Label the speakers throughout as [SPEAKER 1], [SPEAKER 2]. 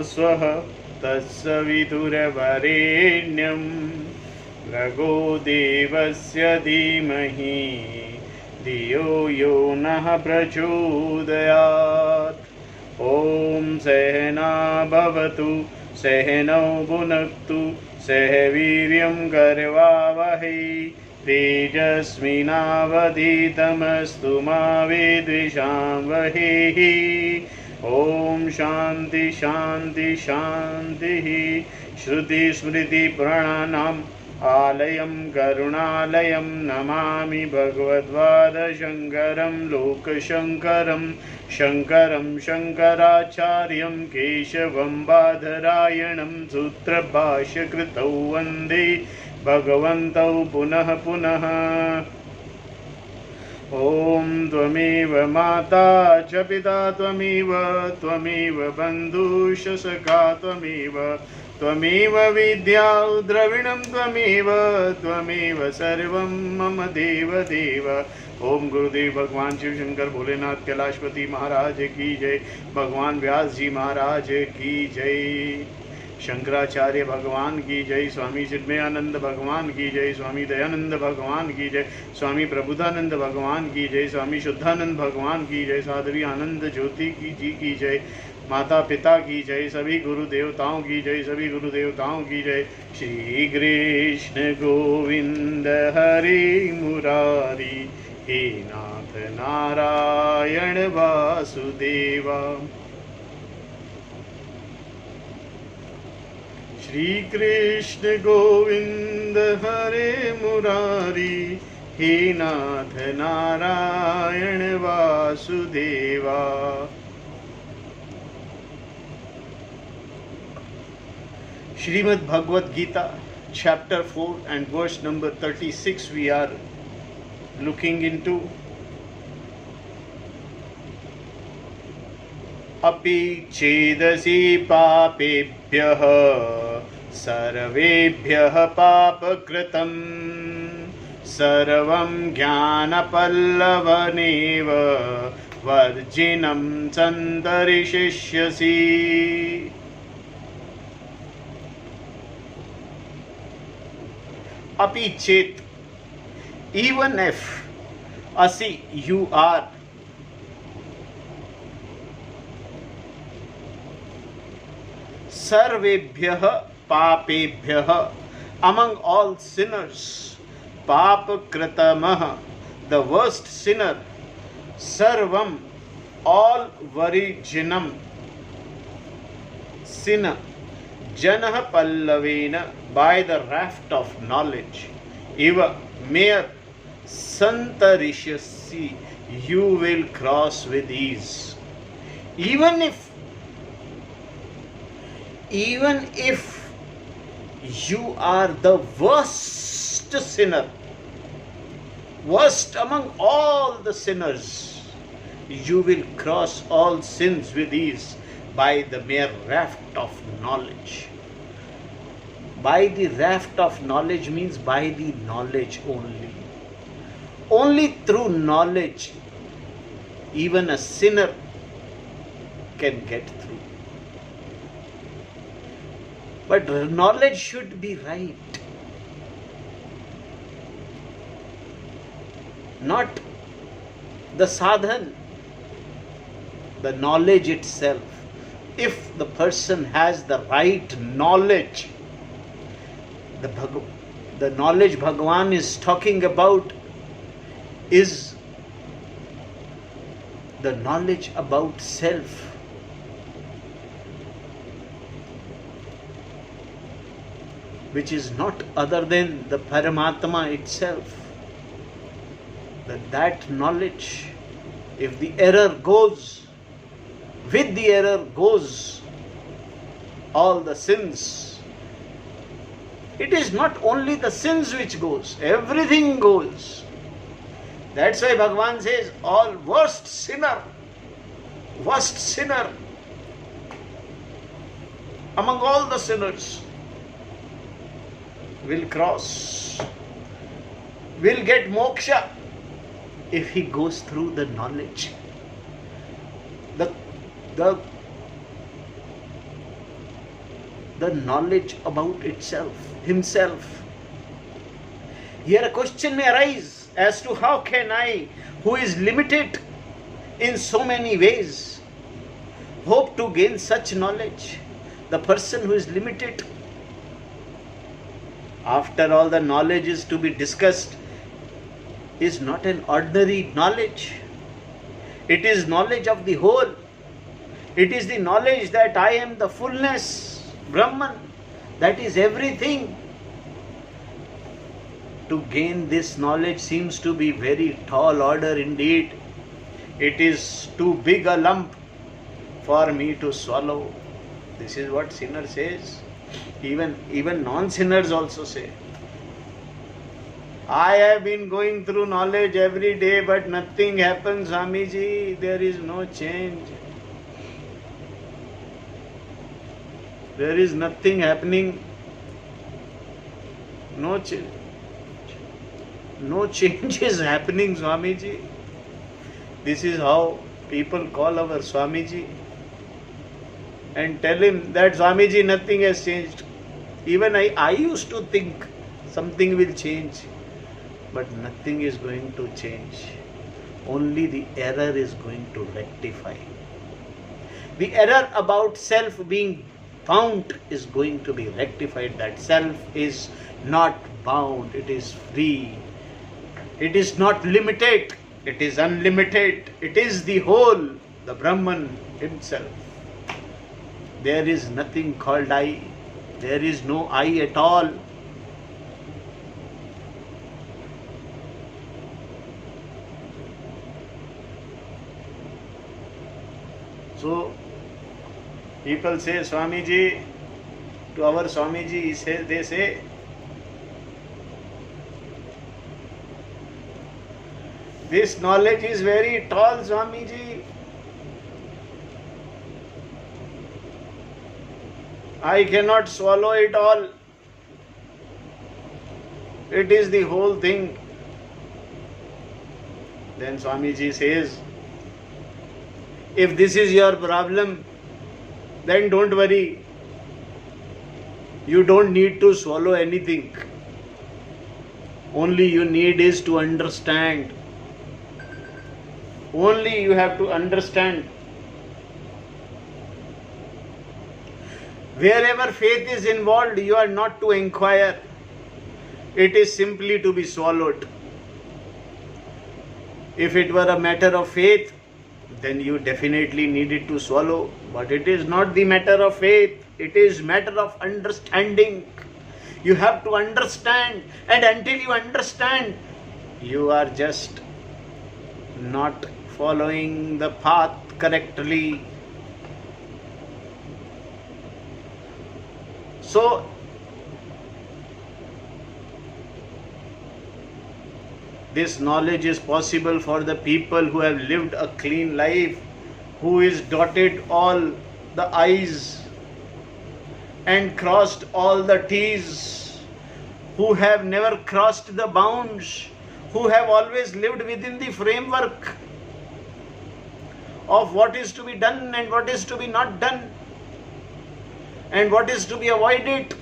[SPEAKER 1] स्वः तत्सवितुर्वरेण्यं भर्गो देवस्य धीमहि धियो यो नः प्रचोदयात्। ॐ सहना भवतु सहनौ भुनक्तु सह वीर्यं करवावहै तेजस्विनावधीतमस्तु मा विद्विषावहै। ॐ शान्ति शान्ति शान्तिः। श्रुतिस्मृतिपुराणानाम् आलयं करुणालयं नमामि भगवद्पादशङ्करं लोकशङ्करं शङ्करं शङ्कराचार्यं केशवं बादरायणं सूत्रभाष्यकृतौ वन्दे भगवन्तौ पुनः पुनः। ॐ त्वमेव माता च पिता त्वमेव बन्धुश्च सखा त्वमेव विद्या द्रविणं त्वमेव सर्वं मम देव। ओम गुरुदेव भगवान शिव शंकर भोलेनाथ कैलाशपति महाराज की जय। भगवान व्यास जी महाराज की जय। शंकराचार्य भगवान की जय। स्वामी चिन्मयानंद भगवान की जय। स्वामी दयानंद भगवान की जय। स्वामी प्रबुद्धानंद भगवान की जय। स्वामी शुद्धानंद भगवान की जय। साध्वी आनंद ज्योति जी की जय। माता पिता की जय। सभी गुरु देवताओं की जय। सभी गुरु देवताओं की जय। श्री कृष्ण गोविंद हरि मुरारी हे नाथ नारायण वासुदेवा। श्री कृष्ण गोविंद हरे मुरारी हे नाथ Narayan Vasudeva. Srimad Bhagavad Gita, chapter 4 and verse number 36 we are looking into. अपि चेदसि पापेभ्यः सर्वेभ्यः पापकृतं सर्वं ज्ञानपल्लवनेव वर्जिनं सन्तरिष्यसि। अपि चेत, even if, asi, you are, sarvebhyah papebhyah, among all sinners, papakritamah, the worst sinner, sarvam, all varijinam, sinner, janah pallavena, by the raft of knowledge, eva mere santarishasi, you will cross with ease. Even if you are the worst sinner, worst among all the sinners, you will cross all sins with ease by the mere raft of knowledge. By the raft of knowledge means by the knowledge only. Only through knowledge even a sinner can get through. But knowledge should be right. Not the sadhan, the knowledge itself. If the person has the right knowledge, the knowledge Bhagavan is talking about is the knowledge about self. Which is not other than the Paramatma itself. That knowledge, if the error goes, with the error goes all the sins. It is not only the sins which goes, everything goes. That's why Bhagavan says, all worst sinner among all the sinners will cross, will get moksha if he goes through the knowledge.
[SPEAKER 2] the knowledge about himself. Here a question may arise as to how can I, who is limited in so many ways, hope to gain such knowledge? The person who is limited, after all the knowledge is to be discussed, is not an ordinary knowledge. It is knowledge of the whole. It is the knowledge that I am the fullness, Brahman, that is everything. To gain this knowledge seems to be very tall order indeed. It is too big a lump for me to swallow. This is what sinner says. Even non-sinners also say. I have been going through knowledge every day, but nothing happens, Swamiji. There is no change. There is nothing happening. No change. No change is happening, Swamiji. This is how people call our Swamiji and tell him that Swamiji, nothing has changed. Even I used to think something will change, but nothing is going to change. Only the error is going to rectify. The error about self being bound is going to be rectified. That self is not bound, it is free. It is not limited, it is unlimited. It is the whole, the Brahman himself. There is nothing called I. There is no I at all. So, people say, Swamiji, to our Swamiji, they say, this knowledge is very tall, Swamiji. I cannot swallow it all. It is the whole thing. Then Swamiji says, if this is your problem, then don't worry. You don't need to swallow anything. Only you need is to understand. Only you have to understand. Wherever faith is involved, you are not to inquire. It is simply to be swallowed. If it were a matter of faith, then you definitely needed to swallow. But it is not the matter of faith. It is matter of understanding. You have to understand. And until you understand, you are just not following the path correctly. So, this knowledge is possible for the people who have lived a clean life, who is dotted all the I's and crossed all the T's, who have never crossed the bounds, who have always lived within the framework of what is to be done and what is to be not done and what is to be avoided.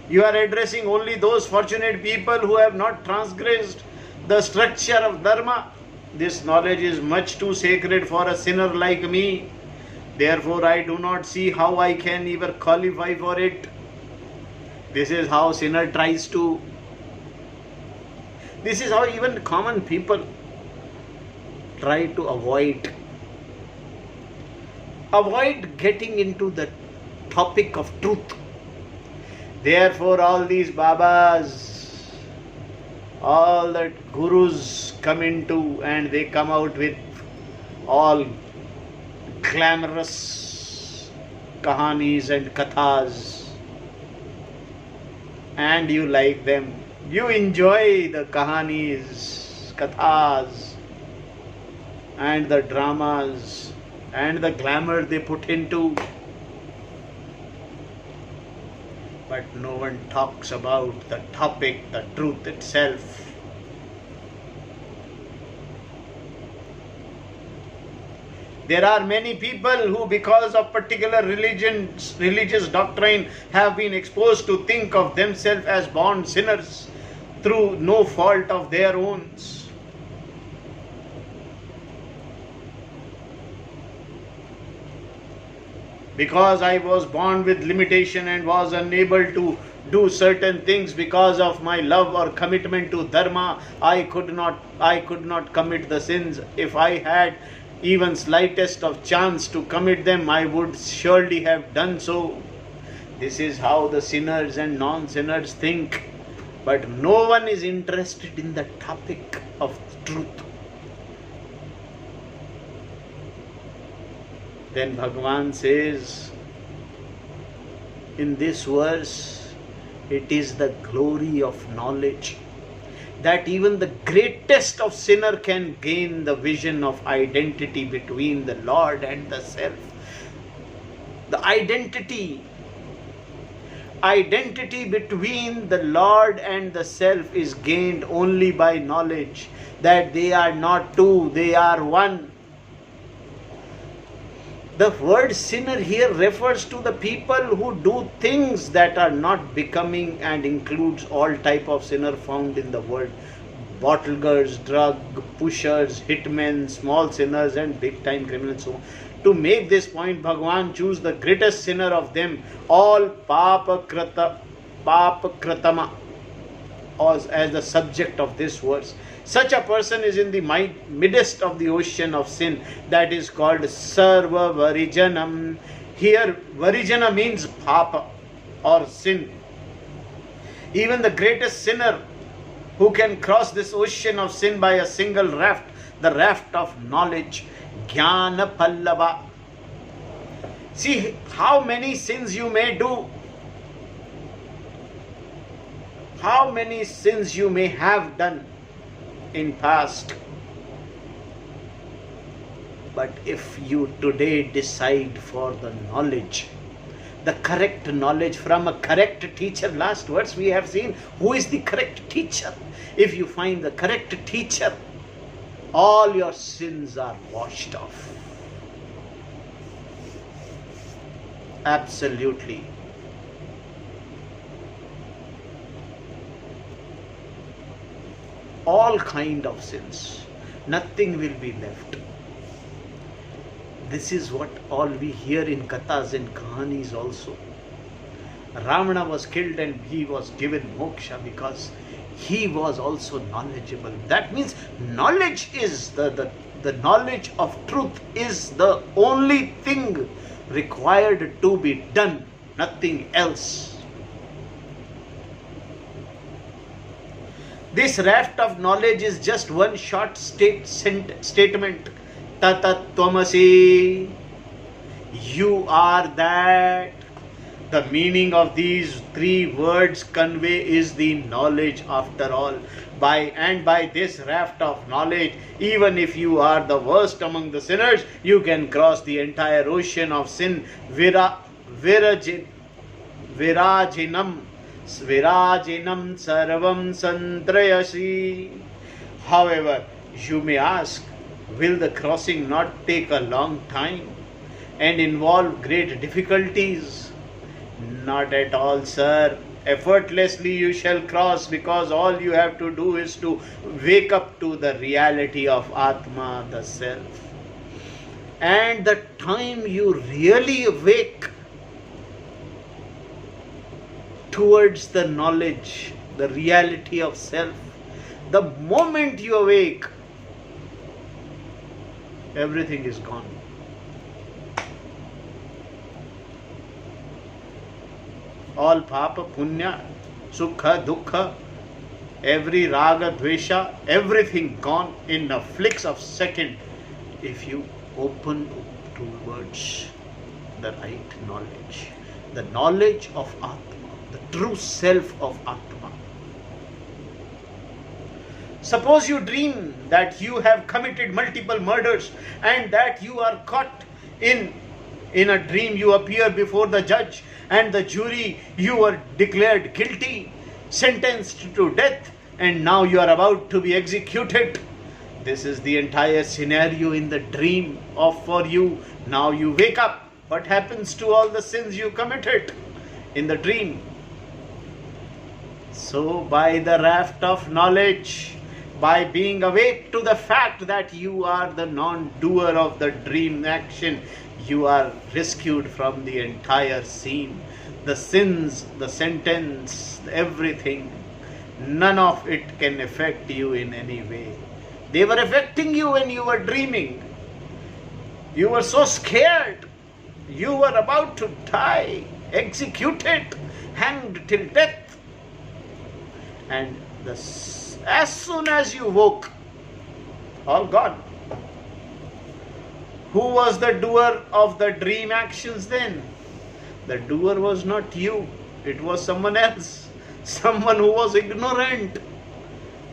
[SPEAKER 2] You are addressing only those fortunate people who have not transgressed the structure of dharma. This knowledge is much too sacred for a sinner like me. Therefore, I do not see how I can even qualify for it. This is how sinner tries to. This is how even common people try to avoid getting into the topic of truth. Therefore, all these Babas, all that gurus come into, and they come out with all glamorous kahanis and kathas, and you like them. You enjoy the kahanis, kathas, and the dramas, and the glamour they put into. But no one talks about the topic, the truth itself. There are many people who, because of particular religious doctrine, have been exposed to think of themselves as born sinners through no fault of their own. Because I was born with limitation and was unable to do certain things because of my love or commitment to dharma, I could not commit the sins. If I had even slightest of chance to commit them, I would surely have done so. This is how the sinners and non-sinners think. But no one is interested in the topic of truth. Then Bhagavan says in this verse, it is the glory of knowledge that even the greatest of sinner can gain the vision of identity between the Lord and the self. The identity between the Lord and the self is gained only by knowledge that they are not two, they are one. The word sinner here refers to the people who do things that are not becoming and includes all type of sinner found in the world. Bottle girls, drug pushers, hitmen, small sinners and big time criminals. So to make this point, Bhagavan choose the greatest sinner of them all, Papa Kratama, as the subject of this verse. Such a person is in the midst of the ocean of sin that is called Sarva Varijanam. Here Varijana means Papa or sin. Even the greatest sinner who can cross this ocean of sin by a single raft, the raft of knowledge, Jnana Pallava. See how many sins you may do, how many sins you may have done in past, but if you today decide for the knowledge, the correct knowledge from a correct teacher. Last words we have seen, who is the correct teacher? If you find the correct teacher, all your sins are washed off. Absolutely. All kind of sins, nothing will be left. This is what all we hear in kathas and kahanis also. Ravana was killed and he was given moksha because he was also knowledgeable. That means knowledge is the knowledge of truth is the only thing required to be done, nothing else. This raft of knowledge is just one short statement. Tatat Tvamasi. You are that. The meaning of these three words convey is the knowledge after all. By this raft of knowledge, even if you are the worst among the sinners, you can cross the entire ocean of sin. Virajinam sarvam santrayasi. However, you may ask, will the crossing not take a long time and involve great difficulties? Not at all, sir. Effortlessly you shall cross, because all you have to do is to wake up to the reality of Atma, the Self. And the time you really awake towards the knowledge, the reality of self, the moment you awake, everything is gone. All papa, punya, sukha, dukkha, every raga, dvesha, everything gone in a flicks of second if you open towards the right knowledge, the knowledge of Atma, the true self of Atma. Suppose you dream that you have committed multiple murders and that you are caught in a dream. You appear before the judge and the jury. You are declared guilty, sentenced to death, and now you are about to be executed. This is the entire scenario in the dream of for you. Now you wake up. What happens to all the sins you committed in the dream? So by the raft of knowledge, by being awake to the fact that you are the non-doer of the dream action, you are rescued from the entire scene. The sins, the sentence, everything, none of it can affect you in any way. They were affecting you when you were dreaming. You were so scared. You were about to die, executed, hanged till death. And as soon as you woke, all gone. Who was the doer of the dream actions then? The doer was not you. It was someone else. Someone who was ignorant.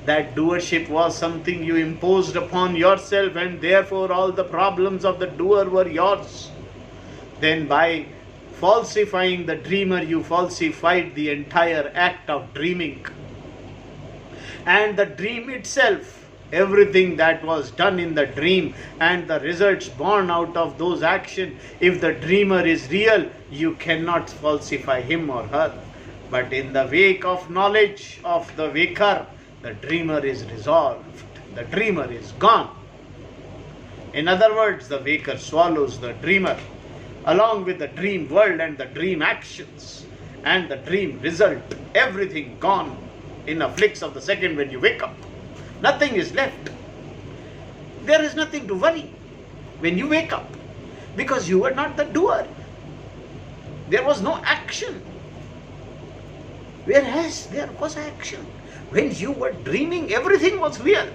[SPEAKER 2] That doership was something you imposed upon yourself, and therefore all the problems of the doer were yours. Then by falsifying the dreamer, you falsified the entire act of dreaming. And the dream itself, everything that was done in the dream and the results born out of those actions, if the dreamer is real, you cannot falsify him or her. But in the wake of knowledge of the waker, the dreamer is resolved. The dreamer is gone. In other words, the waker swallows the dreamer along with the dream world and the dream actions and the dream result. Everything gone in a flick of the second when you wake up. Nothing is left. There is nothing to worry when you wake up because you were not the doer. There was no action. Whereas there was action. When you were dreaming, everything was real.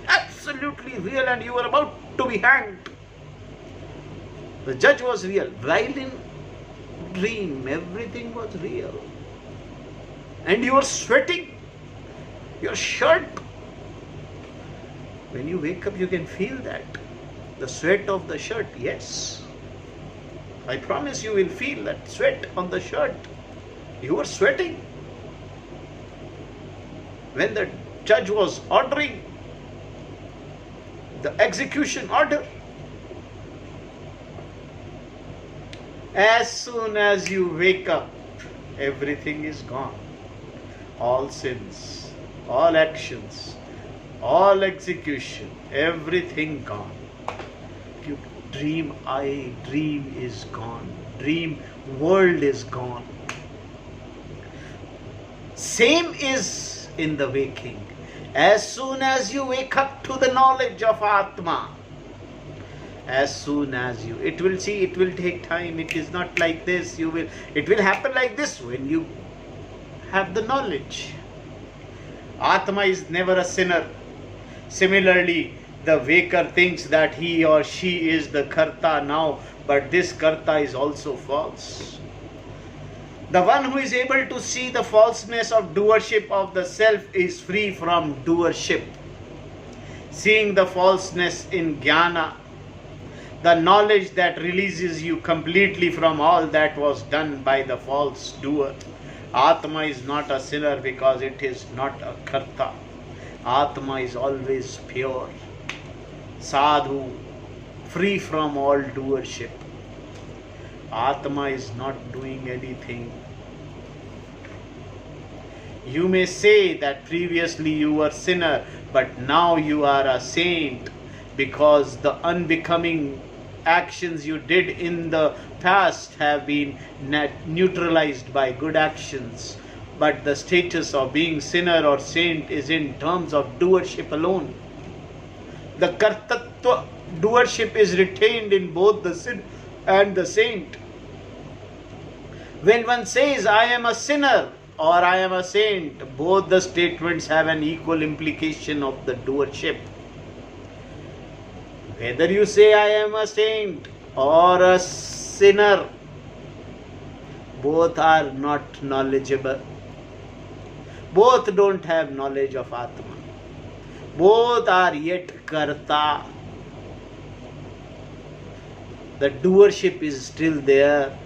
[SPEAKER 2] Absolutely real, and you were about to be hanged. The judge was real. While in dream, everything was real. And you were sweating. Your shirt. When you wake up, you can feel that. The sweat of the shirt, yes. I promise you will feel that sweat on the shirt. You were sweating. When the judge was ordering the execution order, as soon as you wake up, everything is gone. All sins, all actions, all execution, everything gone. You dream, dream is gone. Dream world is gone. Same is in the waking. As soon as you wake up to the knowledge of Atma, as soon as you, it will take time. It is not like this. It will happen like this when you have the knowledge. Atma is never a sinner. Similarly, the waker thinks that he or she is the karta now, but this karta is also false. The one who is able to see the falseness of doership of the self is free from doership. Seeing the falseness in jnana, the knowledge that releases you completely from all that was done by the false doer. Atma is not a sinner because it is not a karta. Atma is always pure. Sadhu, free from all doership. Atma is not doing anything. You may say that previously you were sinner, but now you are a saint because the unbecoming actions you did in the past have been neutralized by good actions. But the status of being sinner or saint is in terms of doership alone. The kartatva doership is retained in both the sin and the saint. When one says, I am a sinner or I am a saint, both the statements have an equal implication of the doership. Whether you say I am a saint or a sinner, both are not knowledgeable. Both don't have knowledge of Atma. Both are yet karta. The doership is still there.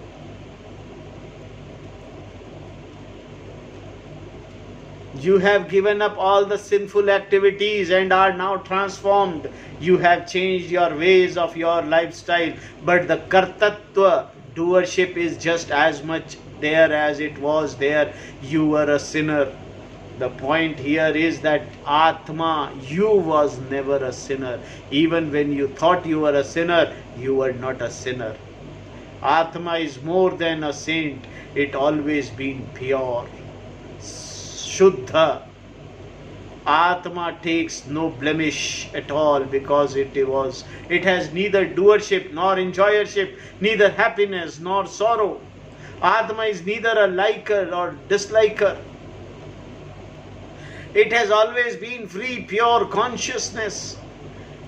[SPEAKER 2] You have given up all the sinful activities and are now transformed. You have changed your ways of your lifestyle. But the kartatva, doership, is just as much there as it was there. You were a sinner. The point here is that Atma, you was never a sinner. Even when you thought you were a sinner, you were not a sinner. Atma is more than a saint. It always been pure. Shuddha. Atma takes no blemish at all because it has neither doership nor enjoyership, neither happiness nor sorrow. Atma is neither a liker or disliker. It has always been free, pure consciousness.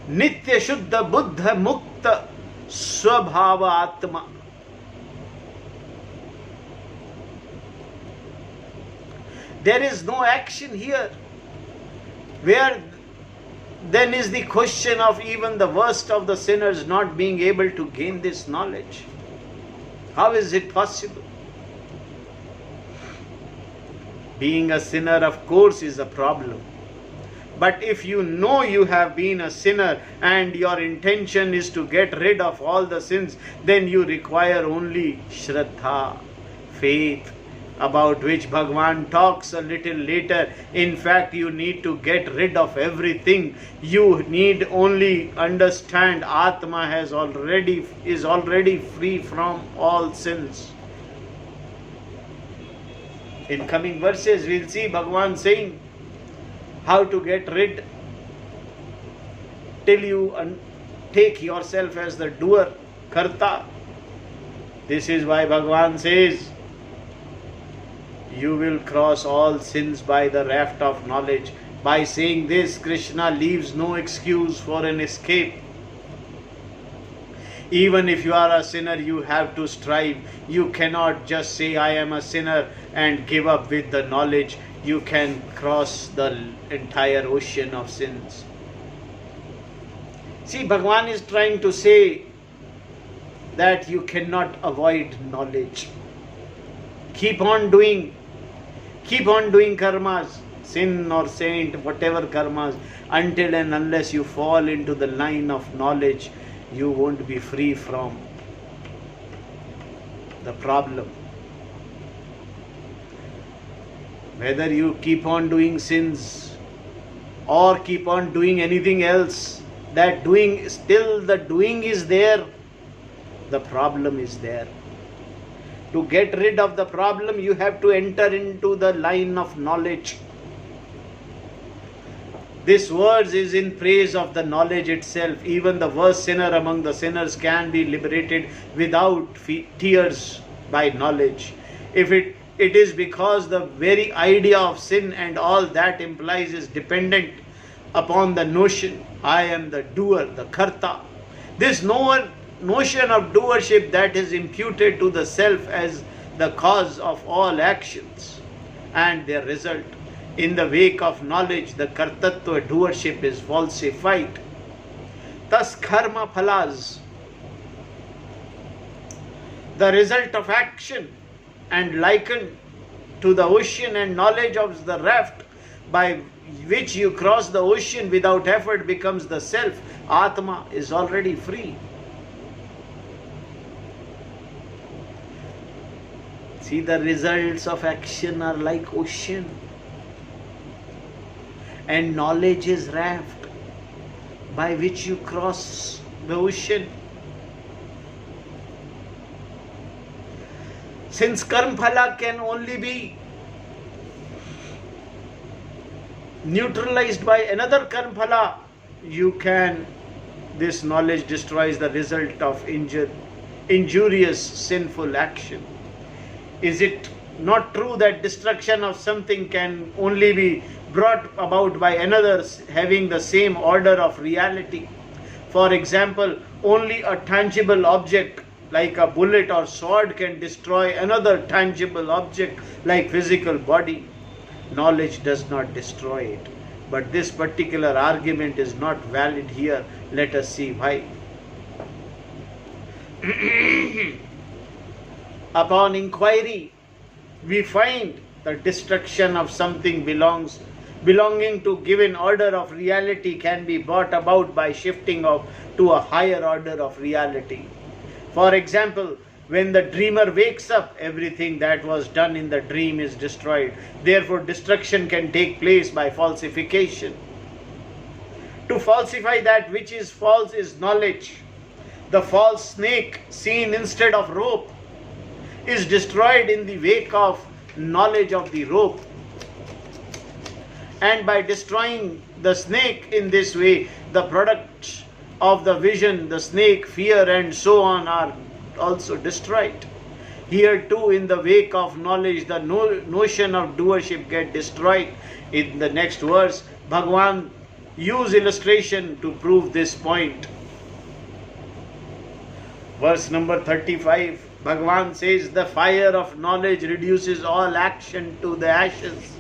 [SPEAKER 2] Nitya Shuddha Buddha Mukta Swabhava Atma. There is no action here. Where then is the question of even the worst of the sinners not being able to gain this knowledge? How is it possible? Being a sinner, of course, is a problem. But if you know you have been a sinner and your intention is to get rid of all the sins, then you require only Shraddha, faith, about which Bhagwan talks a little later. In fact, you need to get rid of everything. You need only understand Atma is already free from all sins. In coming verses, we'll see Bhagwan saying how to get rid till you take yourself as the doer, karta. This is why Bhagwan says, you will cross all sins by the raft of knowledge. By saying this, Krishna leaves no excuse for an escape. Even if you are a sinner, you have to strive. You cannot just say, I am a sinner, and give up with the knowledge. You can cross the entire ocean of sins. See, Bhagwan is trying to say that you cannot avoid knowledge. Keep on doing karmas, sin or saint, whatever karmas, until and unless you fall into the line of knowledge, you won't be free from the problem. Whether you keep on doing sins or keep on doing anything else, that doing, still the doing is there, the problem is there. To get rid of the problem, you have to enter into the line of knowledge. This verse is in praise of the knowledge itself. Even the worst sinner among the sinners can be liberated without tears by knowledge. If it is because the very idea of sin and all that implies is dependent upon the notion, I am the doer, the karta. This notion of doership that is imputed to the self as the cause of all actions and their result. In the wake of knowledge, the kartatva doership is falsified. Thus karma phalas, the result of action, and likened to the ocean and knowledge of the raft by which you cross the ocean without effort becomes the self. Atma is already free. See, the results of action are like ocean, and knowledge is raft by which you cross the ocean. Since karma can only be neutralized by another karma, this knowledge destroys the result of injurious sinful action. Is it not true that destruction of something can only be brought about by another having the same order of reality? For example, only a tangible object like a bullet or sword can destroy another tangible object like physical body. Knowledge does not destroy it. But this particular argument is not valid here. Let us see why. Upon inquiry, we find the destruction of something belonging to given order of reality can be brought about by shifting to a higher order of reality. For example, when the dreamer wakes up, everything that was done in the dream is destroyed. Therefore, destruction can take place by falsification. To falsify that which is false is knowledge. The false snake seen instead of rope is destroyed in the wake of knowledge of the rope. And by destroying the snake in this way, the products of the vision, the snake, fear and so on are also destroyed. Here too, in the wake of knowledge, the notion of doership get destroyed. In the next verse, Bhagavan use illustration to prove this point. Verse number 35, Bhagavan says, the fire of knowledge reduces all action to the ashes.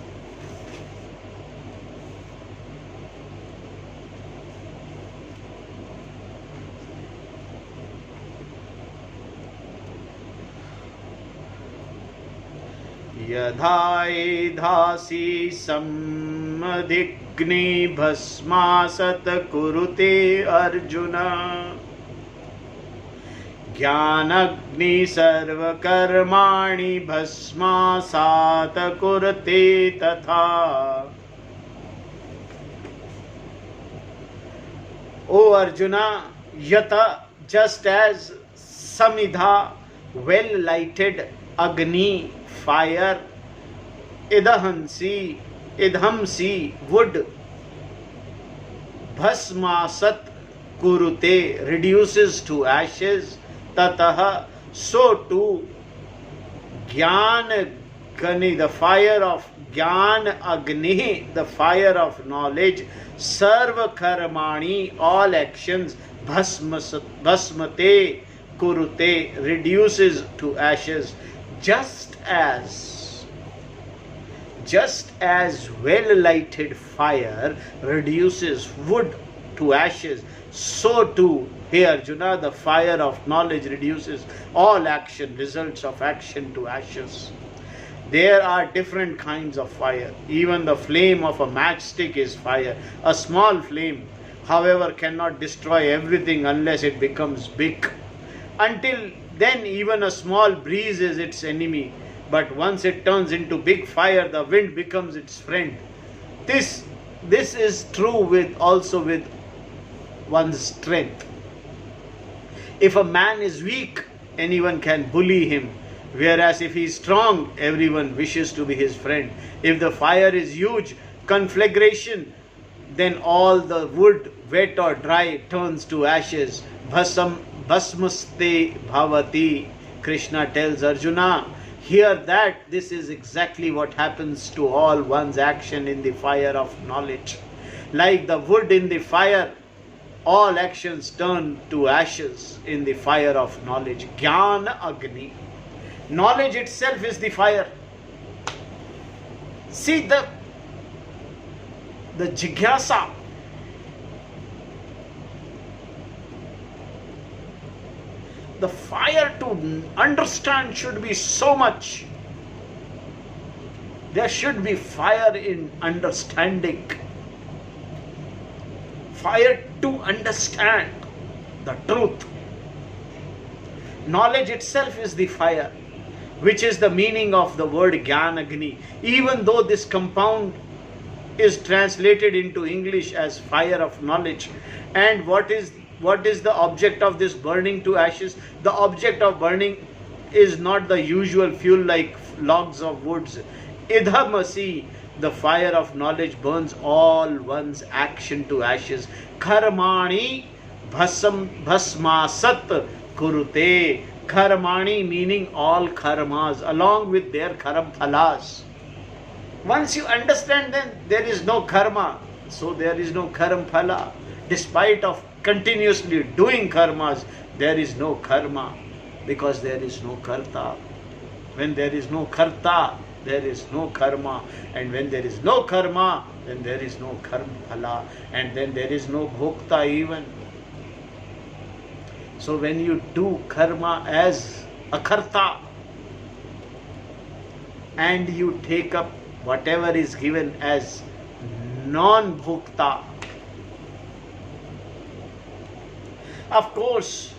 [SPEAKER 2] यधायधासी सम्मधिग्नि भस्मासत कुरुते अर्जुन ज्ञानग्नि सर्वकर्माणि भस्मासात कुरुते तथा. O Arjuna, yata, just as samidha, well lighted, agni, fire, idhamsi, wood, bhasmasat kurute, reduces to ashes, tataha, so too jnana gani, the fire of jnana agni, the fire of knowledge, sarva karmani, all actions, bhasmate kurute, reduces to ashes. Just as well lighted fire reduces wood to ashes, so too, hey Arjuna, the fire of knowledge reduces all action, results of action to ashes. There are different kinds of fire. Even the flame of a matchstick is fire. A small flame, however, cannot destroy everything unless it becomes big. Until then, even a small breeze is its enemy. But once it turns into big fire, the wind becomes its friend. This is true also with one's strength. If a man is weak, anyone can bully him. Whereas if he is strong, everyone wishes to be his friend. If the fire is huge, conflagration, then all the wood, wet or dry, turns to ashes. Bhasmaste bhavati. Krishna tells Arjuna, hear that this is exactly what happens to all one's action in the fire of knowledge. Like the wood in the fire, all actions turn to ashes in the fire of knowledge. Jnana Agni. Knowledge itself is the fire. See the jigyasa. The fire to understand should be so much. There should be fire in understanding. Fire to understand the truth. Knowledge itself is the fire, which is the meaning of the word Jnanagni. Even though this compound is translated into English as fire of knowledge. And what is the object of this burning to ashes? The object of burning is not the usual fuel like logs of woods. Idhamasi, the fire of knowledge, burns all one's action to ashes. Karmani bhasmasat kurute. Karmani meaning all karmas along with their karam phalas. Once you understand, then there is no karma, so there is no karam phala. Despite of continuously doing karmas, there is no karma, because there is no karta. When there is no karta, there is no karma, and when there is no karma, then there is no karma phala, and then there is no bhokta even. So when you do karma as a karta, and you take up whatever is given as non-bhukta. Of course,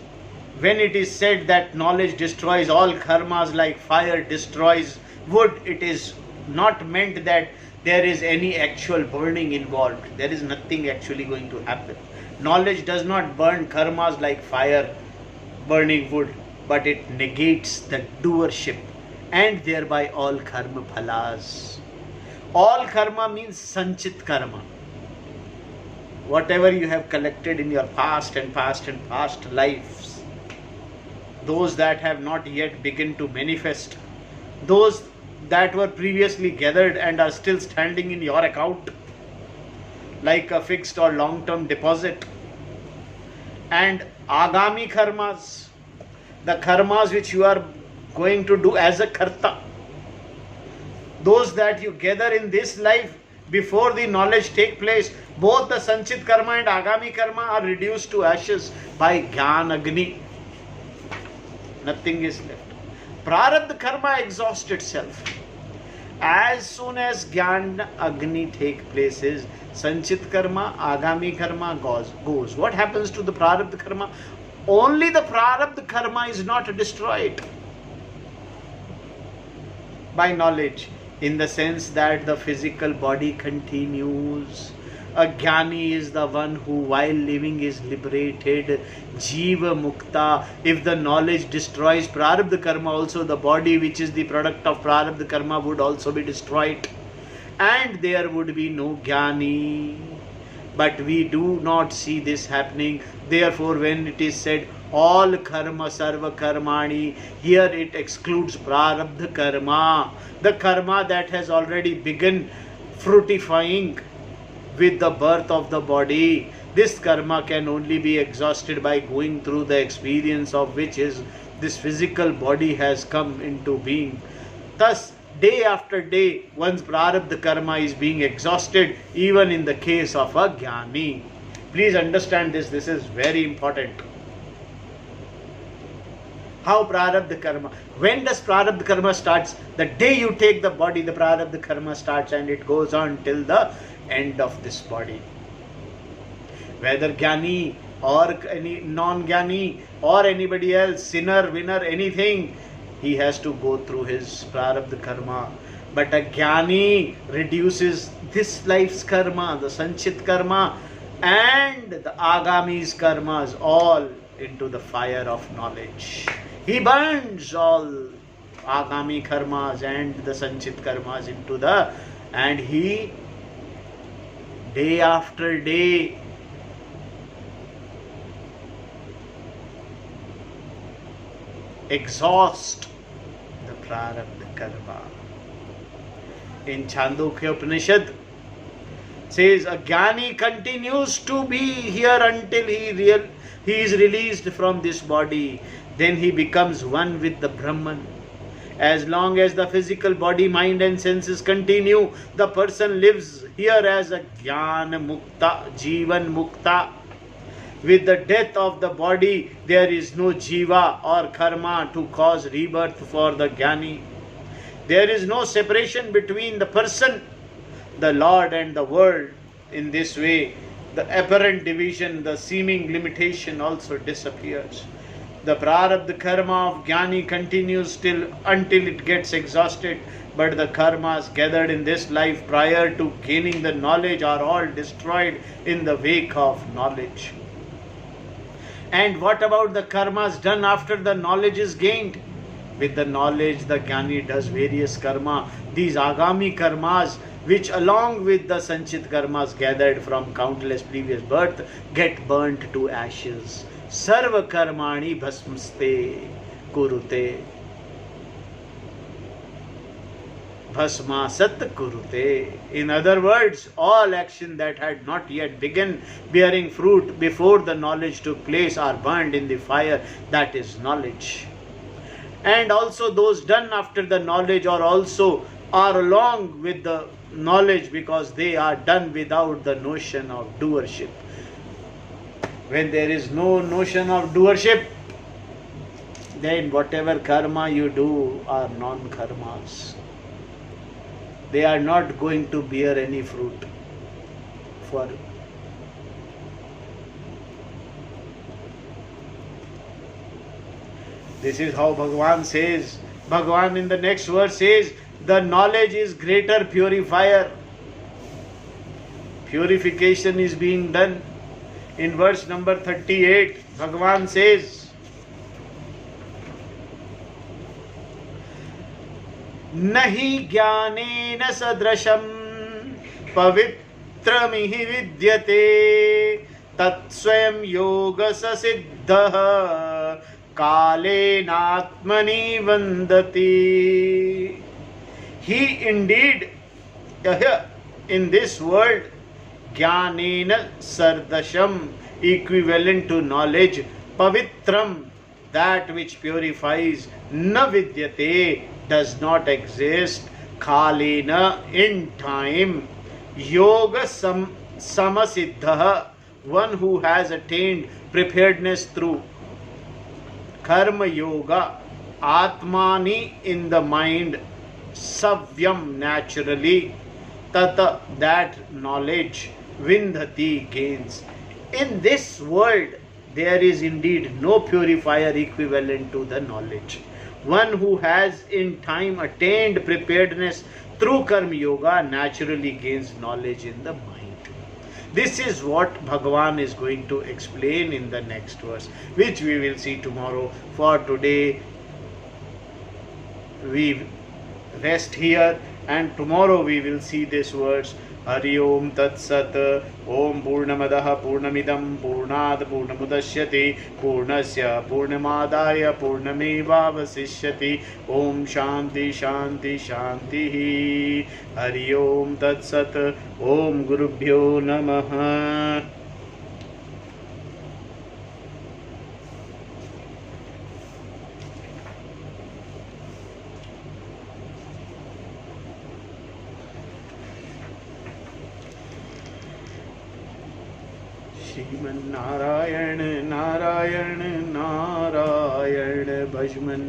[SPEAKER 2] when it is said that knowledge destroys all karmas like fire destroys wood, it is not meant that there is any actual burning involved. There is nothing actually going to happen. Knowledge does not burn karmas like fire burning wood, but it negates the doership and thereby all karma phalas. All karma means sanchit karma. Whatever you have collected in your past lives, those that have not yet begun to manifest, those that were previously gathered and are still standing in your account like a fixed or long-term deposit, and agami karmas, the karmas which you are going to do as a karta, those that you gather in this life before the knowledge take place, both the sanchit karma and agami karma are reduced to ashes by Gyan Agni. Nothing is left. Prarabdha karma exhausts itself. As soon as Gyan Agni take places, sanchit karma, agami karma goes. What happens to the prarabdha karma? Only the prarabdha karma is not destroyed by knowledge, in the sense that the physical body continues. A jnani is the one who while living is liberated, jiva mukta. If the knowledge destroys prarabdha karma, also the body which is the product of prarabdha karma would also be destroyed, and there would be no jnani. But we do not see this happening. Therefore, when it is said all karma sarva karmani, here it excludes prarabdha karma, the karma that has already begun fructifying with the birth of the body. This karma can only be exhausted by going through the experience of which is this physical body has come into being. Thus, day after day, one's prarabdha karma is being exhausted, even in the case of a jnani. Please understand this. This is very important. How prarabdha karma? When does prarabdha karma starts? The day you take the body, the prarabdha karma starts, and it goes on till the end of this body. Whether jnani or any non-jnani or anybody else, sinner, winner, anything, he has to go through his prarabdha karma. But a jnani reduces this life's karma, the sanchit karma, and the agami's karmas all into the fire of knowledge. He burns all agami karmas and the sanchit karmas into the, and he day after day exhaust the prarabdha karma. In Chandogya Upanishad says a jnani continues to be here until he is released from this body. Then he becomes one with the Brahman. As long as the physical body, mind and senses continue, the person lives here as a jnana mukta, jivan mukta. With the death of the body, there is no jiva or karma to cause rebirth for the jnani. There is no separation between the person, the Lord and the world. In this way, the apparent division, the seeming limitation also disappears. The prarabdha karma of jnani continues until it gets exhausted, but the karmas gathered in this life prior to gaining the knowledge are all destroyed in the wake of knowledge. And what about the karmas done after the knowledge is gained? With the knowledge, the jnani does various karma. These agami karmas, which along with the sanchit karmas gathered from countless previous birth, get burnt to ashes. Sarva karmani bhasmaste kurute. Bhasmasat kurute. In other words, all action that had not yet begun bearing fruit before the knowledge took place are burned in the fire that is knowledge. And also those done after the knowledge are along with the knowledge, because they are done without the notion of doership. When there is no notion of doership, then whatever karma you do are non-karmas. they are not going to bear any fruit for. This is how Bhagavan says. Bhagavan in the next verse says, the knowledge is greater purifier. Purification is being done. In verse number 38, Bhagavan says, Nahi jnanena sadrasham pavitramihi vidyate tat swayam yoga sasiddha kalenatmani vandati. He indeed, in this world, jnanena sardasham, equivalent to knowledge, pavitram, that which purifies, na vidyate, does not exist, kalena, in time, yoga samasiddha, one who has attained preparedness through karma yoga, atmani, in the mind, savyam, naturally, tata, that knowledge, vindhati, gains. In this world, there is indeed no purifier equivalent to the knowledge. One who has in time attained preparedness through karma yoga naturally gains knowledge in the mind. This is what Bhagavan is going to explain in the next verse, which we will see tomorrow. For today, we rest here, and tomorrow we will see this verse. Hari Om Tat Sat. Om Purnamadaha Purnamidam Purnad Purnamudashyati Purnasya Purnamadaya Purnamevavasishyati. Om Shanti Shanti Shanti. Hari Om Tat Sat. Om Gurubhyo Namaha. Shriman Narayan Narayan Narayan Bhajman